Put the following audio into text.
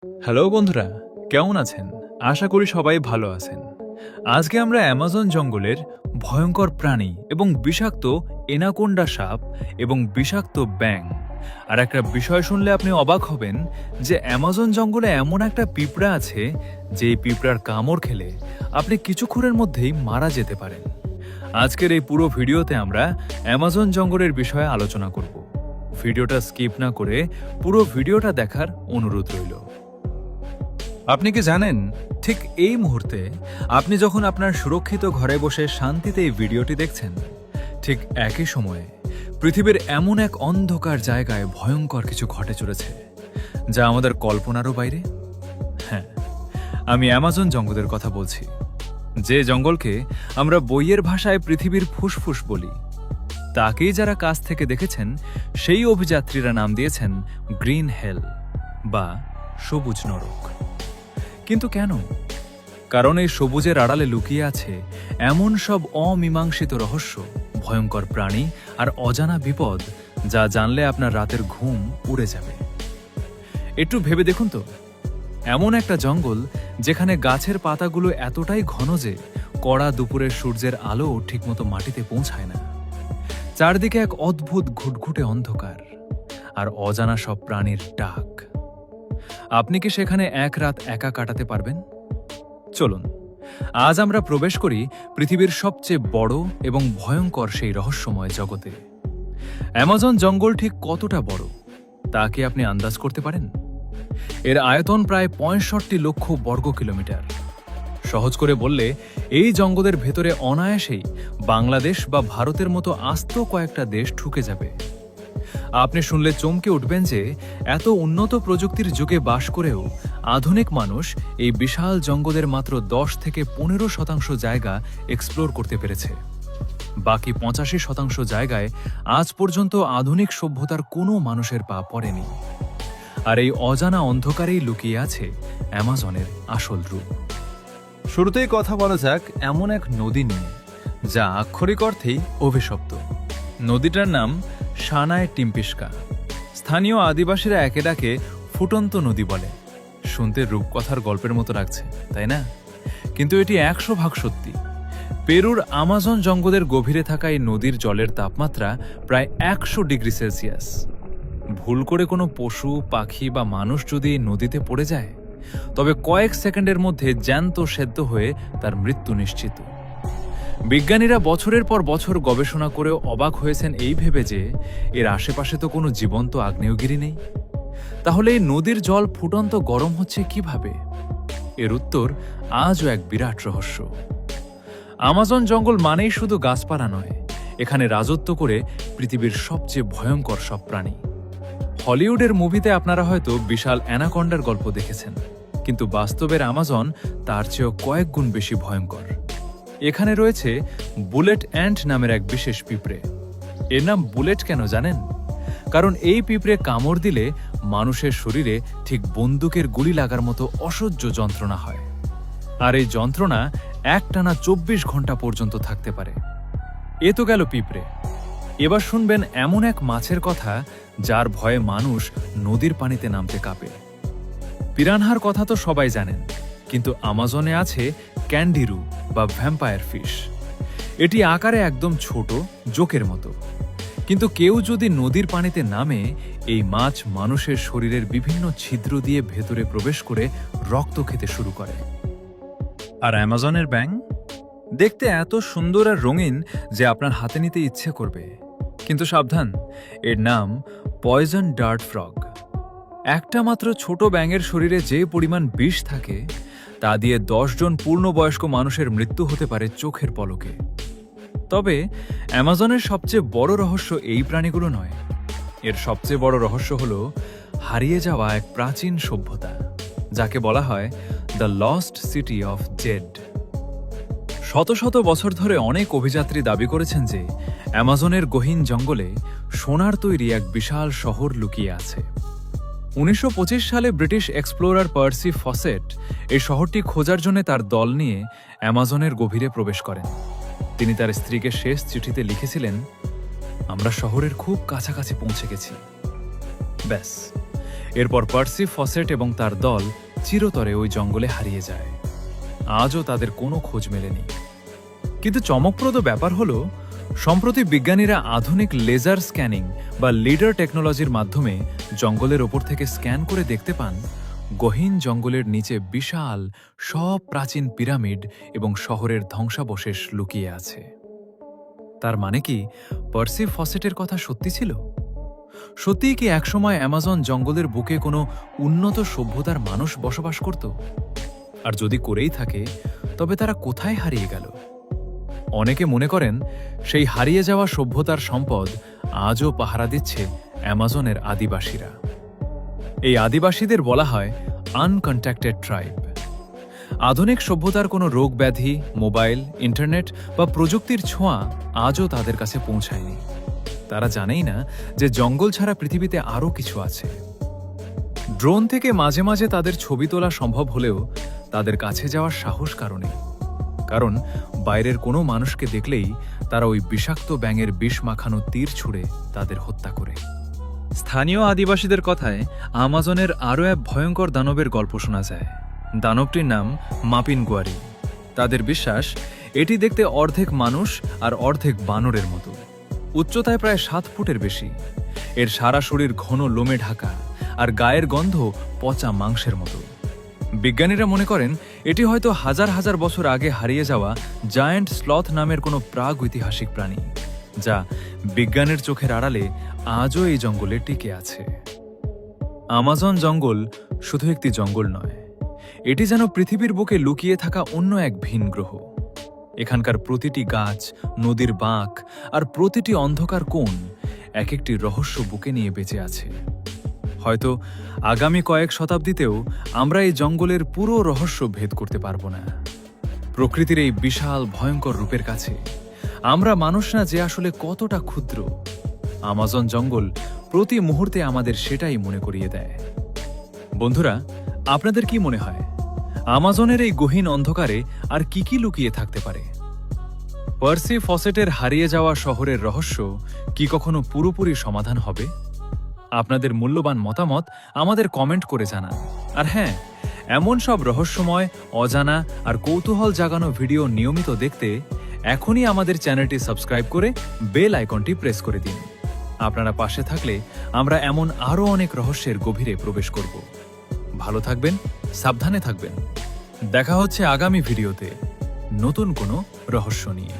Hello বন্ধুরা, কেমন আছেন? আশা করি সবাই ভালো আছেন। আজকে আমরা অ্যামাজন জঙ্গলের ভয়ঙ্কর প্রাণী এবং বিষাক্ত এনাকোন্ডা সাপ এবং বিষাক্ত ব্যাঙ আর একটা বিষয় শুনলে আপনি অবাক হবেন যে অ্যামাজন জঙ্গলে এমন একটা পিঁপড়া আছে যে এই পিঁপড়ার কামড় খেলে আপনি কিছুক্ষণের মধ্যেই মারা যেতে পারেন। আজকের এই পুরো ভিডিওতে আমরা অ্যামাজন জঙ্গলের বিষয়ে আলোচনা করব। ভিডিওটা স্কিপ না করে পুরো ভিডিওটা দেখার অনুরোধ রইল। আপনি কি জানেন, ঠিক এই মুহূর্তে আপনি যখন আপনার সুরক্ষিত ঘরে বসে শান্তিতে এই ভিডিওটি দেখছেন, ঠিক একই সময়ে পৃথিবীর এমন এক অন্ধকার জায়গায় ভয়ঙ্কর কিছু ঘটে চলেছে যা আমাদের কল্পনারও বাইরে। হ্যাঁ, আমি অ্যামাজন জঙ্গলের কথা বলছি, যে জঙ্গলকে আমরা বইয়ের ভাষায় পৃথিবীর ফুসফুস বলি। তাকেই যারা কাছ থেকে দেখেছেন সেই অভিযাত্রীরা নাম দিয়েছেন গ্রিন হেল বা সবুজ নরক। কিন্তু কেন? কারণ এই সবুজের আড়ালে লুকিয়ে আছে এমন সব অমীমাংসিত রহস্য, ভয়ঙ্কর প্রাণী আর অজানা বিপদ যা জানলে আপনার রাতের ঘুম উড়ে যাবে। একটু ভেবে দেখুন তো, এমন একটা জঙ্গল যেখানে গাছের পাতাগুলো এতটাই ঘন যে কড়া দুপুরের সূর্যের আলো ঠিকমতো মাটিতে পৌঁছায় না। চারদিকে এক অদ্ভুত ঘুটঘুটে অন্ধকার আর অজানা সব প্রাণীর ডাক। আপনি কি সেখানে এক রাত একা কাটাতে পারবেন? চলুন আজ আমরা প্রবেশ করি পৃথিবীর সবচেয়ে বড় এবং ভয়ঙ্কর সেই রহস্যময় জগতে। অ্যামাজন জঙ্গল ঠিক কতটা বড় তা কি আপনি আন্দাজ করতে পারেন? এর আয়তন প্রায় ৬৫ লক্ষ বর্গ কিলোমিটার। সহজ করে বললে এই জঙ্গলের ভেতরে অনায়াসেই বাংলাদেশ বা ভারতের মতো আস্ত কয়েকটা দেশ ঢুকে যাবে। আপনি শুনলে চমকে উঠবেন যে এত উন্নত প্রযুক্তির যুগে বাস করেও আধুনিক মানুষ এই বিশাল জঙ্গলের মাত্র ১০ থেকে ১৫% জায়গা এক্সপ্লোর করতে পেরেছে। বাকি ৮৫% জায়গায় আজ পর্যন্ত আধুনিক সভ্যতার কোনো মানুষের পা পড়েনি। আর এই অজানা অন্ধকারেই লুকিয়ে আছে অ্যামাজনের আসল রূপ। শুরুতেই কথা বলা যাক এমন এক নদী নিয়ে যা আক্ষরিক অর্থেই অভিশপ্ত। নদীটার নাম সানায় টিম্পিস্কা। স্থানীয় আদিবাসীরা একে ডাকে ফুটন্ত নদী বলে। শুনতে রূপকথার গল্পের মতো লাগছে, তাই না? কিন্তু এটি ১০০% সত্যি। পেরুর আমাজন জঙ্গলের গভীরে থাকা এই নদীর জলের তাপমাত্রা প্রায় ১০০ ডিগ্রি সেলসিয়াস। ভুল করে কোনো পশু, পাখি বা মানুষ যদি এই নদীতে পড়ে যায় তবে কয়েক সেকেন্ডের মধ্যে জ্যান্ত সেদ্ধ হয়ে তার মৃত্যু নিশ্চিত। বিজ্ঞানীরা বছরের পর বছর গবেষণা করেও অবাক হয়েছেন এই ভেবে যে এর আশেপাশে তো কোনো জীবন্ত আগ্নেয়গিরি নেই। তাহলে এই নদীর জল ফুটন্ত গরম হচ্ছে কিভাবে? এর উত্তর আজও এক বিরাট রহস্য। আমাজন জঙ্গল মানেই শুধু গাছপালা নয়, এখানে রাজত্ব করে পৃথিবীর সবচেয়ে ভয়ঙ্কর সব প্রাণী। হলিউডের মুভিতে আপনারা হয়তো বিশাল অ্যানাকন্ডার গল্প দেখেছেন, কিন্তু বাস্তবের আমাজন তার চেয়েও কয়েক গুণ বেশি ভয়ঙ্কর। এখানে রয়েছে বুলেট অ্যান্ট নামের এক বিশেষ পিঁপড়ে। এর নাম বুলেট কেন জানেন? কারণ এই পিঁপড়ে কামড় দিলে মানুষের শরীরে ঠিক বন্দুকের গুলি লাগার মতো অসহ্য যন্ত্রণা হয়। আর এই যন্ত্রণা একটানা ২৪ ঘন্টা পর্যন্ত থাকতে পারে। এ তো গেল পিঁপড়ে। এবার শুনবেন এমন এক মাছের কথা যার ভয়ে মানুষ নদীর পানিতে নামতে কাঁপে। পিরানহার কথা তো সবাই জানেন, কিন্তু আমাজনে আছে ক্যান্ডিরু বা ভ্যাম্পায়ার ফিশ। এটি আকারে একদম ছোট, জোকের মতো। কিন্তু কেউ যদি নদীর পানিতে নামে, এই মাছ মানুষের শরীরের বিভিন্ন ছিদ্র দিয়ে ভেতরে প্রবেশ করে রক্ত খেতে শুরু করে। আর অ্যামাজনের ব্যাঙ দেখতে এত সুন্দর আর রঙিন যে আপনার হাতে নিতে ইচ্ছে করবে। কিন্তু সাবধান, এর নাম পয়জন ডার্ট ফ্রগ। একটা মাত্র ছোট ব্যাঙের শরীরে যে পরিমাণ বিষ থাকে তা দিয়ে ১০ জন পূর্ণবয়স্ক মানুষের মৃত্যু হতে পারে চোখের পলকে। তবে অ্যামাজনের সবচেয়ে বড় রহস্য এই প্রাণীগুলো নয়। এর সবচেয়ে বড় রহস্য হল হারিয়ে যাওয়া এক প্রাচীন সভ্যতা, যাকে বলা হয় the lost city of Z. শত শত বছর ধরে অনেক অভিযাত্রী দাবি করেছেন যে অ্যামাজনের গহীন জঙ্গলে সোনার তৈরি এক বিশাল শহর লুকিয়ে আছে। ১৯২৫ সালে ব্রিটিশ এক্সপ্লোরার পার্সি ফসেট এই শহরটি খোঁজার জন্য তার দল নিয়ে অ্যামাজনের গভীরে প্রবেশ করেন। তিনি তার স্ত্রীকে শেষ চিঠিতে লিখেছিলেন, আমরা শহরের খুব কাছাকাছি পৌঁছে গেছি। ব্যাস, এরপর পার্সি ফসেট এবং তার দল চিরতরে ওই জঙ্গলে হারিয়ে যায়। আজও তাদের কোনো খোঁজ মেলেনি। কিন্তু চমকপ্রদ ব্যাপার হলো, সম্প্রতি বিজ্ঞানীরা আধুনিক লেজার স্ক্যানিং বা লিডার টেকনোলজির মাধ্যমে জঙ্গলের ওপর থেকে স্ক্যান করে দেখতে পান গহীন জঙ্গলের নিচে বিশাল সব প্রাচীন পিরামিড এবং শহরের ধ্বংসাবশেষ লুকিয়ে আছে। তার মানে কি পার্সি ফসেটের কথা সত্যি ছিল? সত্যিই কি একসময় অ্যামাজন জঙ্গলের বুকে কোনো উন্নত সভ্যতার মানুষ বসবাস করত? আর যদি করেই থাকে, তবে তারা কোথায় হারিয়ে গেল? অনেকে মনে করেন সেই হারিয়ে যাওয়া সভ্যতার সম্পদ আজও পাহারা দিচ্ছে অ্যামাজনের আদিবাসীরা। এই আদিবাসীদের বলা হয় আনকন্ট্যাক্টেড ট্রাইব। আধুনিক সভ্যতার কোনো রোগ ব্যাধি, মোবাইল, ইন্টারনেট বা প্রযুক্তির ছোঁয়া আজও তাদের কাছে পৌঁছায়নি। তারা জানেই না যে জঙ্গল ছাড়া পৃথিবীতে আরও কিছু আছে। ড্রোন থেকে মাঝে মাঝে তাদের ছবি তোলা সম্ভব হলেও তাদের কাছে যাওয়ার সাহস কারণে, কারণ বাইরের কোনো মানুষকে দেখলেই তারা ওই বিষাক্ত ব্যাঙের বিষ মাখানো তীর ছুঁড়ে তাদের হত্যা করে। স্থানীয় আদিবাসীদের কথায় আমাজনের আরও এক ভয়ঙ্কর দানবের গল্প শোনা যায়। দানবটির নাম মাপিনগুয়ারি। তাদের বিশ্বাস এটি দেখতে অর্ধেক মানুষ আর অর্ধেক বানরের মতো। উচ্চতায় প্রায় 7 ফুটের বেশি। এর সারা শরীর ঘন লোমে ঢাকা আর গায়ের গন্ধ পচা মাংসের মতো। বিজ্ঞানীরা মনে করেন এটি হয়তো হাজার হাজার বছর আগে হারিয়ে যাওয়া জায়ান্ট স্লথ নামের কোনো প্রাগৈতিহাসিক প্রাণী, যা বিজ্ঞানের চোখের আড়ালে আজও এই জঙ্গলে টিকে আছে। আমাজন জঙ্গল শুধু একটি জঙ্গল নয়, এটি যেন পৃথিবীর বুকে লুকিয়ে থাকা অন্য এক ভিন গ্রহ। এখানকার প্রতিটি গাছ, নদীর বাঁক আর প্রতিটি অন্ধকার কোণ এক একটি রহস্য বুকে নিয়ে বেঁচে আছে। হয়তো আগামী কয়েক শতাব্দীতেও আমরা এই জঙ্গলের পুরো রহস্য ভেদ করতে পারব না। প্রকৃতির এই বিশাল ভয়ঙ্কর রূপের কাছে আমরা মানুষরা যে আসলে কতটা ক্ষুদ্র, আমাজন জঙ্গল প্রতি মুহূর্তে আমাদের সেটাই মনে করিয়ে দেয়। বন্ধুরা, আপনাদের কি মনে হয় আমাজনের এই গহীন অন্ধকারে আর কি কি লুকিয়ে থাকতে পারে? পার্সি ফসেটের হারিয়ে যাওয়া শহরের রহস্য কি কখনো পুরোপুরি সমাধান হবে? আপনাদের মূল্যবান মতামত আমাদের কমেন্ট করে জানান। আর হ্যাঁ, এমন সব রহস্যময়, অজানা আর কৌতূহল জাগানো ভিডিও নিয়মিত দেখতে এখনই আমাদের চ্যানেলটি সাবস্ক্রাইব করে বেল আইকনটি প্রেস করে দিন। আপনারা পাশে থাকলে আমরা এমন আরও অনেক রহস্যের গভীরে প্রবেশ করব। ভালো থাকবেন, সাবধানে থাকবেন। দেখা হচ্ছে আগামী ভিডিওতে নতুন কোনো রহস্য নিয়ে।